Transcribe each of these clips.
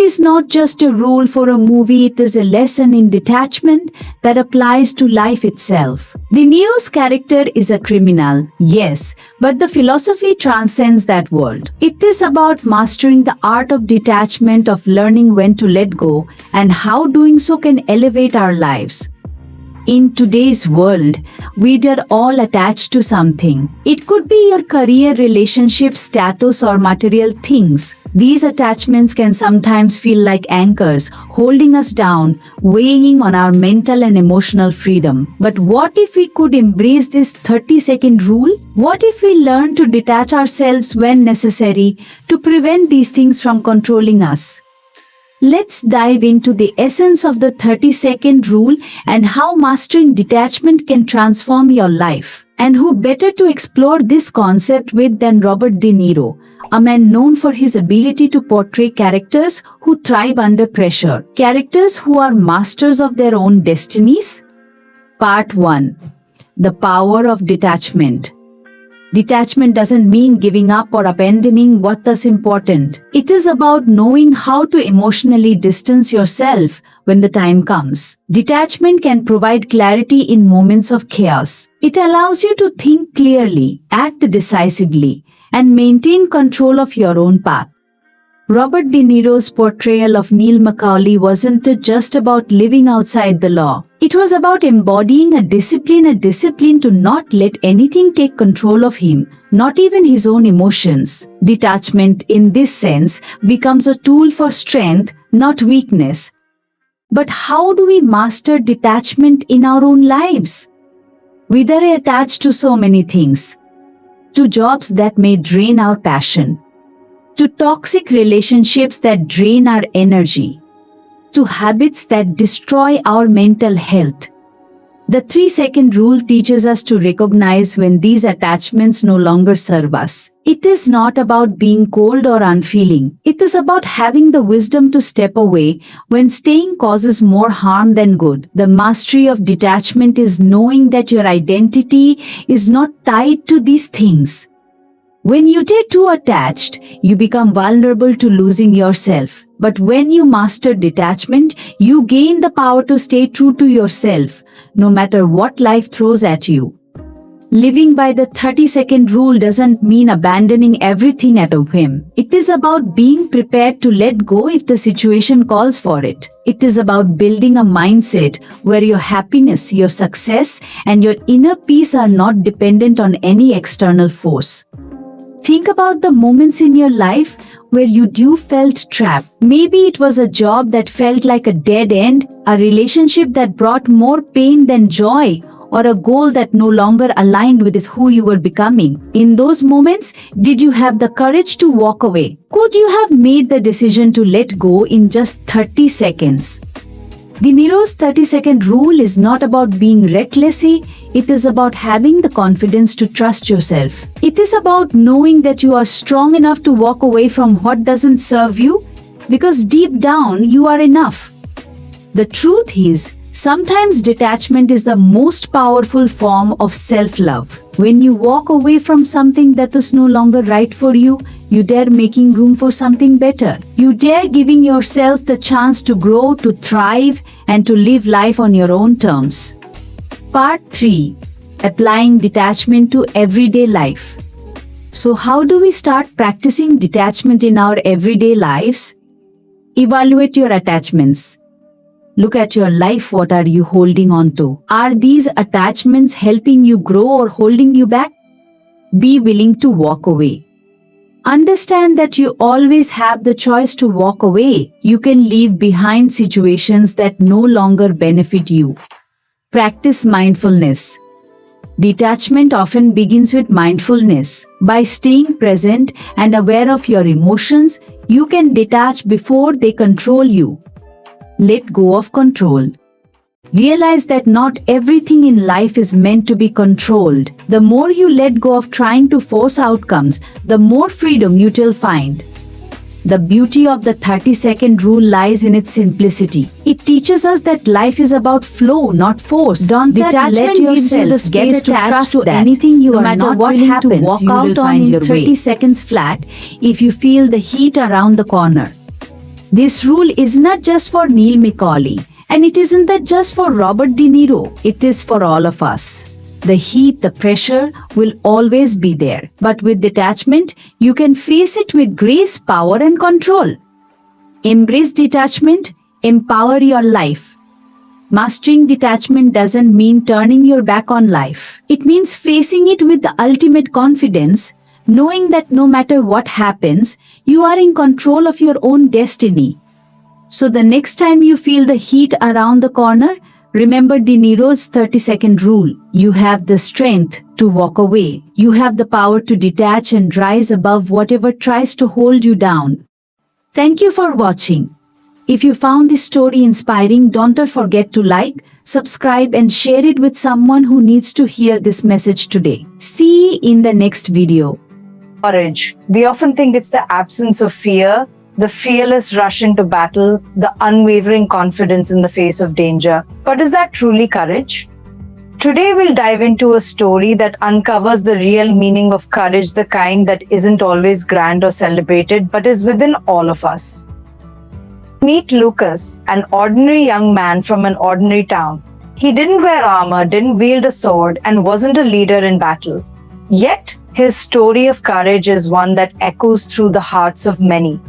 is not just a rule for a movie, it is a lesson in detachment that applies to life itself. De Niro's character is a criminal, yes, but the philosophy transcends that world. It is about mastering the art of detachment, of learning when to let go, and how doing so can elevate our lives. In today's world, we are all attached to something. It could be your career, relationship, status, or material things. These attachments can sometimes feel like anchors, holding us down, weighing on our mental and emotional freedom. But what if we could embrace this 30-second rule? What if we learn to detach ourselves when necessary to prevent these things from controlling us? Let's dive into the essence of the 30-second rule and how mastering detachment can transform your life. And who better to explore this concept with than Robert De Niro, a man known for his ability to portray characters who thrive under pressure, characters who are masters of their own destinies? Part 1. The Power of Detachment. Detachment doesn't mean giving up or abandoning what is important. It is about knowing how to emotionally distance yourself when the time comes. Detachment can provide clarity in moments of chaos. It allows you to think clearly, act decisively, and maintain control of your own path. Robert De Niro's portrayal of Neil Macaulay wasn't just about living outside the law. It was about embodying a discipline to not let anything take control of him, not even his own emotions. Detachment, in this sense, becomes a tool for strength, not weakness. But how do we master detachment in our own lives? We are attached to so many things. To jobs that may drain our passion. To toxic relationships that drain our energy. To habits that destroy our mental health. The 3-second rule teaches us to recognize when these attachments no longer serve us. It is not about being cold or unfeeling. It is about having the wisdom to step away when staying causes more harm than good. The mastery of detachment is knowing that your identity is not tied to these things. When you get too attached, you become vulnerable to losing yourself. But when you master detachment, you gain the power to stay true to yourself, no matter what life throws at you. Living by the 30-second rule doesn't mean abandoning everything at a whim. It is about being prepared to let go if the situation calls for it. It is about building a mindset where your happiness, your success, and your inner peace are not dependent on any external force. Think about the moments in your life where you felt trapped. Maybe it was a job that felt like a dead end, a relationship that brought more pain than joy, or a goal that no longer aligned with who you were becoming. In those moments, did you have the courage to walk away? Could you have made the decision to let go in just 30 seconds? De Niro's 30-second rule is not about being reckless, it is about having the confidence to trust yourself. It is about knowing that you are strong enough to walk away from what doesn't serve you, because deep down you are enough. The truth is, sometimes detachment is the most powerful form of self-love. When you walk away from something that is no longer right for you, you dare making room for something better. You dare giving yourself the chance to grow, to thrive, and to live life on your own terms. Part 3. Applying detachment to everyday life. So how do we start practicing detachment in our everyday lives? Evaluate your attachments. Look at your life. What are you holding on to? Are these attachments helping you grow or holding you back? Be willing to walk away. Understand that you always have the choice to walk away. You can leave behind situations that no longer benefit you. Practice mindfulness. Detachment often begins with mindfulness. By staying present and aware of your emotions, you can detach before they control you. Let go of control. Realize that not everything in life is meant to be controlled. The more you let go of trying to force outcomes, the more freedom you will find. The beauty of the 30-second rule lies in its simplicity. It teaches us that life is about flow, not force. Don't let yourself get attached to anything you are not willing to walk out on in 30 seconds flat if you feel the heat around the corner. This rule is not just for Neil Macaulay, and it isn't that just for Robert De Niro, it is for all of us. The heat, the pressure will always be there. But with detachment, you can face it with grace, power, and control. Embrace detachment, empower your life. Mastering detachment doesn't mean turning your back on life. It means facing it with the ultimate confidence, knowing that no matter what happens, you are in control of your own destiny. So the next time you feel the heat around the corner, remember De Niro's 30-second rule. You have the strength to walk away. You have the power to detach and rise above whatever tries to hold you down. Thank you for watching. If you found this story inspiring, don't forget to like, subscribe and share it with someone who needs to hear this message today. See you in the next video. Courage. We often think it's the absence of fear, the fearless rush into battle, the unwavering confidence in the face of danger. But is that truly courage? Today we'll dive into a story that uncovers the real meaning of courage, the kind that isn't always grand or celebrated, but is within all of us. Meet Lucas, an ordinary young man from an ordinary town. He didn't wear armor, didn't wield a sword, and wasn't a leader in battle. Yet, his story of courage is one that echoes through the hearts of many.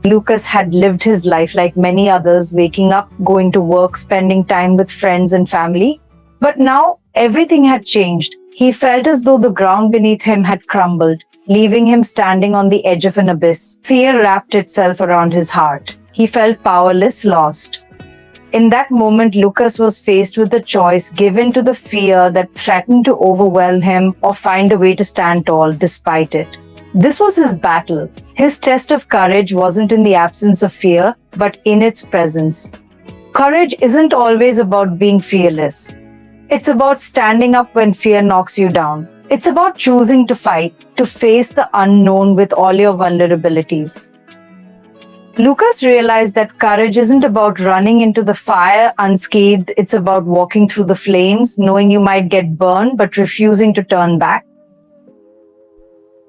Lucas had lived his life like many others, waking up, going to work, spending time with friends and family. But now, everything had changed. He felt as though the ground beneath him had crumbled, leaving him standing on the edge of an abyss. Fear wrapped itself around his heart. He felt powerless, lost. In that moment, Lucas was faced with a choice, given to the fear that threatened to overwhelm him or find a way to stand tall despite it. This was his battle. His test of courage wasn't in the absence of fear, but in its presence. Courage isn't always about being fearless. It's about standing up when fear knocks you down. It's about choosing to fight, to face the unknown with all your vulnerabilities. Lucas realized that courage isn't about running into the fire unscathed. It's about walking through the flames, knowing you might get burned, but refusing to turn back.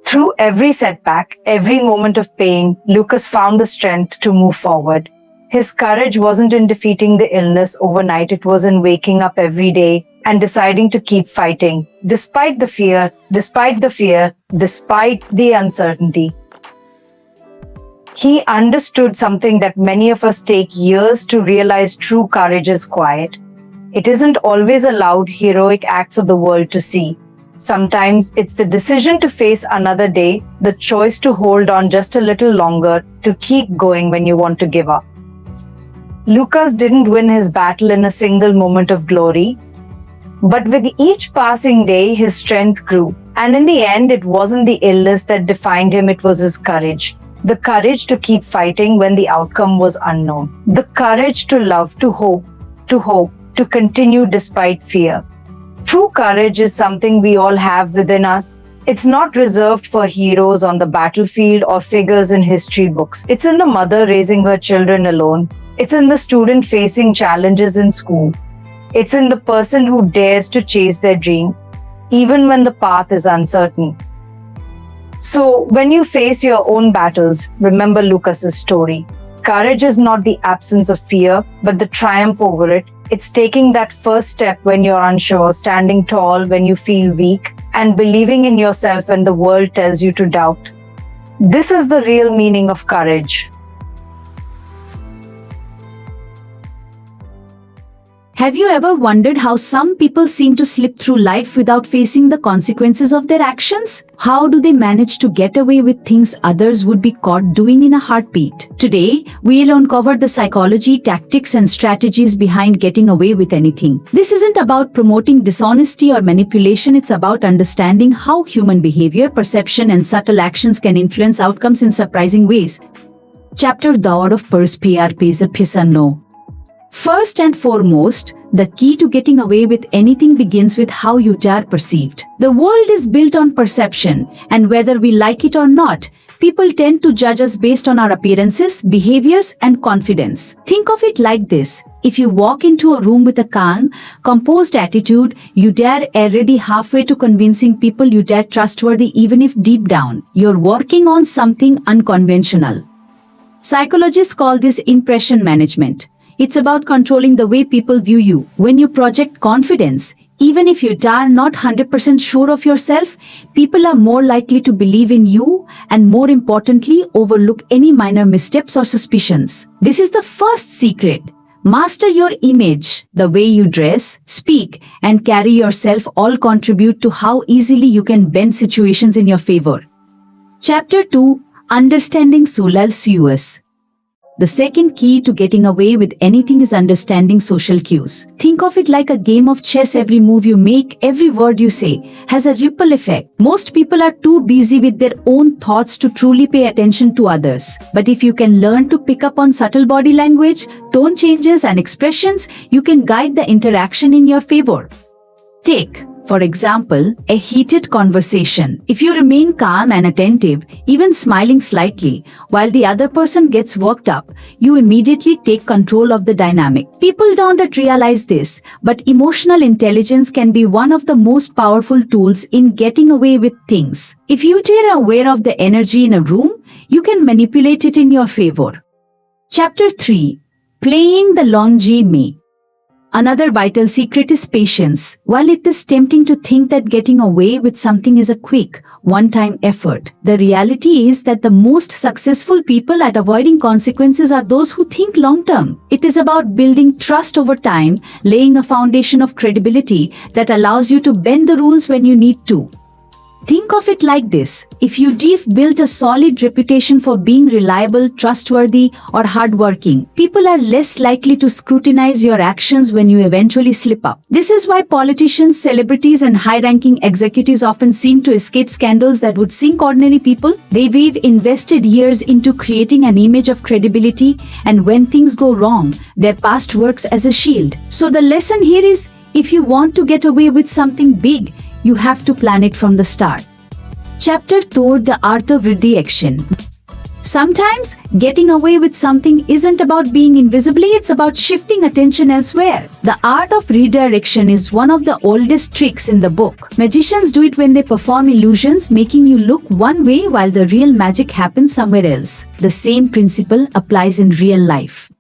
Through every setback, every moment of pain, Lucas found the strength to move forward. His courage wasn't in defeating the illness overnight, it was in waking up every day and deciding to keep fighting, despite the fear, despite the uncertainty. He understood something that many of us take years to realize: true courage is quiet. It isn't always a loud, heroic act for the world to see. Sometimes it's the decision to face another day, the choice to hold on just a little longer, to keep going when you want to give up. Lucas didn't win his battle in a single moment of glory, but with each passing day, his strength grew. And in the end, it wasn't the illness that defined him, it was his courage. The courage to keep fighting when the outcome was unknown. The courage to love, to hope, to continue despite fear. True courage is something we all have within us. It's not reserved for heroes on the battlefield or figures in history books. It's in the mother raising her children alone. It's in the student facing challenges in school. It's in the person who dares to chase their dream, even when the path is uncertain. So, when you face your own battles, remember Lucas's story. Courage is not the absence of fear, but the triumph over it. It's taking that first step when you're unsure, standing tall when you feel weak, and believing in yourself when the world tells you to doubt. This is the real meaning of courage. Have you ever wondered how some people seem to slip through life without facing the consequences of their actions? How do they manage to get away with things others would be caught doing in a heartbeat? Today, we'll uncover the psychology, tactics, and strategies behind getting away with anything. This isn't about promoting dishonesty or manipulation, it's about understanding how human behavior, perception, and subtle actions can influence outcomes in surprising ways. Chapter The Art of Persuasion. First and foremost, the key to getting away with anything begins with how you are perceived. The world is built on perception, and whether we like it or not, people tend to judge us based on our appearances, behaviors, and confidence. Think of it like this. If you walk into a room with a calm, composed attitude, you are already halfway to convincing people you are trustworthy, even if deep down, you're working on something unconventional. Psychologists call this impression management. It's about controlling the way people view you. When you project confidence, even if you are not 100% sure of yourself, people are more likely to believe in you and, more importantly, overlook any minor missteps or suspicions. This is the first secret. Master your image. The way you dress, speak, and carry yourself all contribute to how easily you can bend situations in your favor. Chapter 2. Understanding social cues. The second key to getting away with anything is understanding social cues. Think of it like a game of chess. Every move you make, every word you say, has a ripple effect. Most people are too busy with their own thoughts to truly pay attention to others. But if you can learn to pick up on subtle body language, tone changes, and expressions, you can guide the interaction in your favor. Take, for example, a heated conversation. If you remain calm and attentive, even smiling slightly, while the other person gets worked up, you immediately take control of the dynamic. People don't realize this, but emotional intelligence can be one of the most powerful tools in getting away with things. If you are aware of the energy in a room, you can manipulate it in your favor. Chapter 3. Playing the long game. Another vital secret is patience. While it is tempting to think that getting away with something is a quick, one-time effort, the reality is that the most successful people at avoiding consequences are those who think long-term. It is about building trust over time, laying a foundation of credibility that allows you to bend the rules when you need to. Think of it like this. If you've built a solid reputation for being reliable, trustworthy, or hardworking, people are less likely to scrutinize your actions when you eventually slip up. This is why politicians, celebrities, and high-ranking executives often seem to escape scandals that would sink ordinary people. They've invested years into creating an image of credibility, and when things go wrong, their past works as a shield. So the lesson here is, if you want to get away with something big, you have to plan it from the start. Chapter 4. The art of redirection. Sometimes, getting away with something isn't about being invisible, it's about shifting attention elsewhere. The art of redirection is one of the oldest tricks in the book. Magicians do it when they perform illusions, making you look one way while the real magic happens somewhere else. The same principle applies in real life.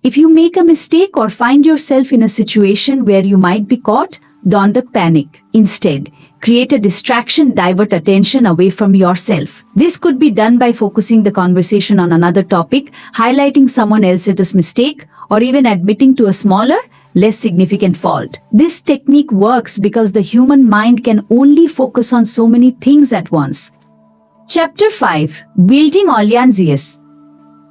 If you make a mistake or find yourself in a situation where you might be caught, don't panic. Instead, create a distraction, divert attention away from yourself. This could be done by focusing the conversation on another topic, highlighting someone else's mistake, or even admitting to a smaller, less significant fault. This technique works because the human mind can only focus on so many things at once. Chapter 5. Building alliances.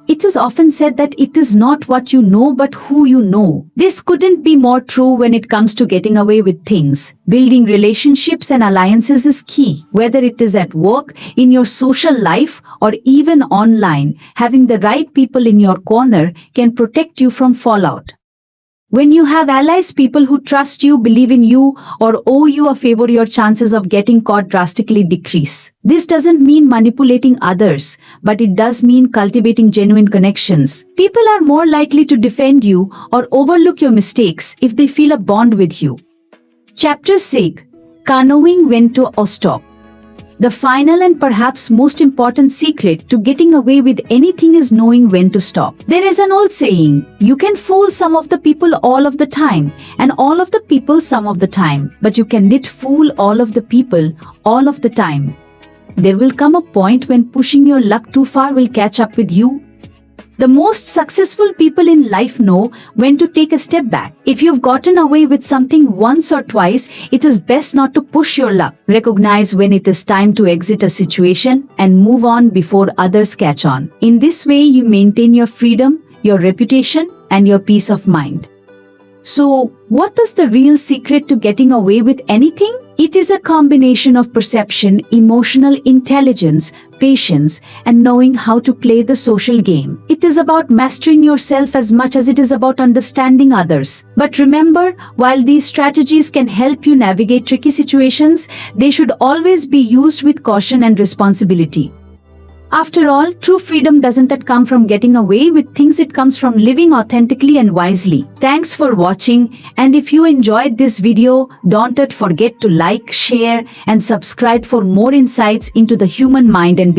It is often said that it is not what you know but who you know. This couldn't be more true when it comes to getting away with things. Building relationships and alliances is key. Whether it is at work, in your social life, or even online, having the right people in your corner can protect you from fallout. When you have allies, people who trust you, believe in you, or owe you a favor, your chances of getting caught drastically decrease. This doesn't mean manipulating others, but it does mean cultivating genuine connections. People are more likely to defend you or overlook your mistakes if they feel a bond with you. Chapter 6. Knowing when to stop. The final and perhaps most important secret to getting away with anything is knowing when to stop. There is an old saying, you can fool some of the people all of the time, and all of the people some of the time, but you cannot fool all of the people all of the time. There will come a point when pushing your luck too far will catch up with you. The most successful people in life know when to take a step back. If you've gotten away with something once or twice, it is best not to push your luck. Recognize when it is time to exit a situation and move on before others catch on. In this way, you maintain your freedom, your reputation, and your peace of mind. So, what is the real secret to getting away with anything? It is a combination of perception, emotional intelligence, patience, and knowing how to play the social game. It is about mastering yourself as much as it is about understanding others. But remember, while these strategies can help you navigate tricky situations, they should always be used with caution and responsibility. After all, true freedom doesn't come from getting away with things, it comes from living authentically and wisely. Thanks for watching, and if you enjoyed this video, don't forget to like, share, and subscribe for more insights into the human mind and